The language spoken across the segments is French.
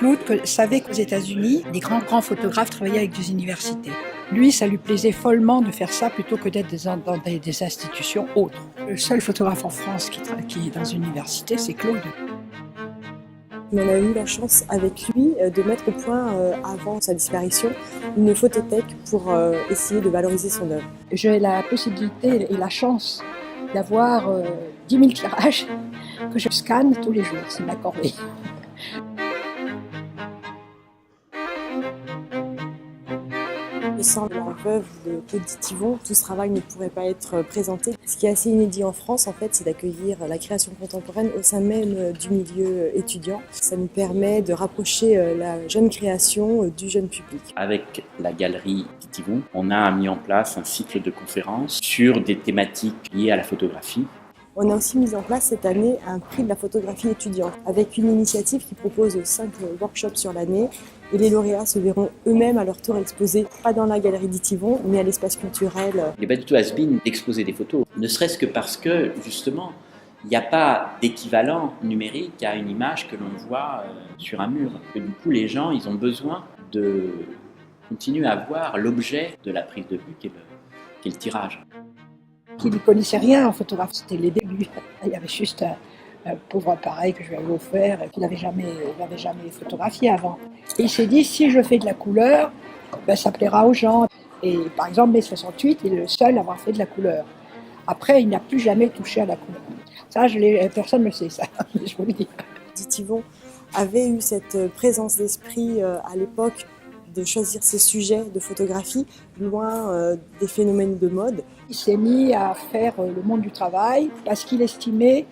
Claude savait qu'aux États-Unis, les grands photographes travaillaient avec des universités. Lui, ça lui plaisait follement de faire ça plutôt que d'être dans des institutions autres. Le seul photographe en France qui est dans une université, c'est Claude. On a eu la chance avec lui de mettre au point, avant sa disparition, une photothèque pour essayer de valoriser son œuvre. J'ai la possibilité et la chance d'avoir 10 000 tirages que je scanne tous les jours, c'est ma corvée. Sans la veuve de Claude Ditivon, tout ce travail ne pourrait pas être présenté. Ce qui est assez inédit en France, en fait, c'est d'accueillir la création contemporaine au sein même du milieu étudiant. Ça nous permet de rapprocher la jeune création du jeune public. Avec la galerie Ditivon, on a mis en place un cycle de conférences sur des thématiques liées à la photographie. On a aussi mis en place cette année un prix de la photographie étudiante, avec une initiative qui propose 5 workshops sur l'année. Et les lauréats se verront eux-mêmes à leur tour exposés, pas dans la galerie Ditivon, mais à l'espace culturel. Il n'est pas du tout has-been d'exposer des photos, ne serait-ce que parce que, justement, il n'y a pas d'équivalent numérique à une image que l'on voit sur un mur. Et du coup, les gens, ils ont besoin de continuer à voir l'objet de la prise de vue qui est le tirage. Il ne connaissait rien en photographie, c'était les débuts. Il y avait juste un pauvre appareil que je lui avais offert et qu'il n'avait jamais photographié avant. Et il s'est dit, si je fais de la couleur, ben, ça plaira aux gens. Et par exemple, mai 68, il est le seul à avoir fait de la couleur. Après, il n'a plus jamais touché à la couleur. Ça, personne ne le sait, ça, je vous le dis. Ditivon avait eu cette présence d'esprit à l'époque de choisir ses sujets de photographie loin des phénomènes de mode. Il s'est mis à faire le monde du travail parce qu'il estimait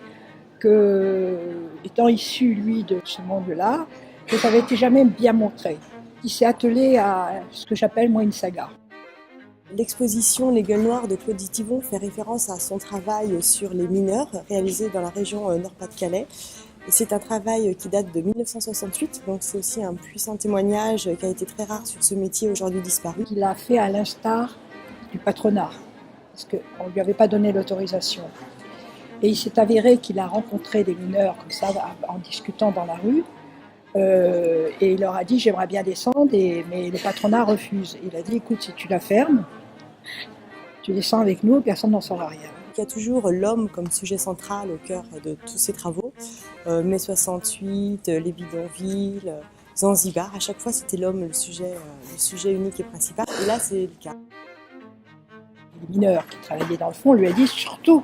que, étant issu, lui, de ce monde-là, que ça n'avait été jamais bien montré. Il s'est attelé à ce que j'appelle, moi, une saga. L'exposition Les Gueules Noires de Claude Ditivon fait référence à son travail sur les mineurs, réalisé dans la région Nord-Pas-de-Calais. C'est un travail qui date de 1968, donc c'est aussi un puissant témoignage qui a été très rare sur ce métier aujourd'hui disparu. Il a fait à l'instar du patronat, parce qu'on ne lui avait pas donné l'autorisation. Et il s'est avéré qu'il a rencontré des mineurs comme ça, en discutant dans la rue, et il leur a dit « j'aimerais bien descendre », mais le patronat refuse. Il a dit « écoute, si tu la fermes, tu descends avec nous, personne n'en saura rien ». Il y a toujours l'homme comme sujet central au cœur de tous ces travaux. Mai 68, les bidonvilles, Zanzibar, à chaque fois c'était l'homme le sujet unique et principal. Et là c'est le cas. Les mineurs qui travaillaient dans le fond lui a dit surtout,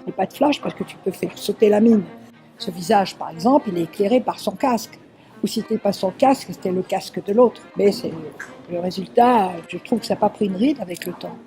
n'aie pas de flash parce que tu peux faire sauter la mine. Ce visage par exemple, il est éclairé par son casque. Ou si c'était pas son casque, c'était le casque de l'autre. Mais c'est le résultat, je trouve que ça n'a pas pris une ride avec le temps.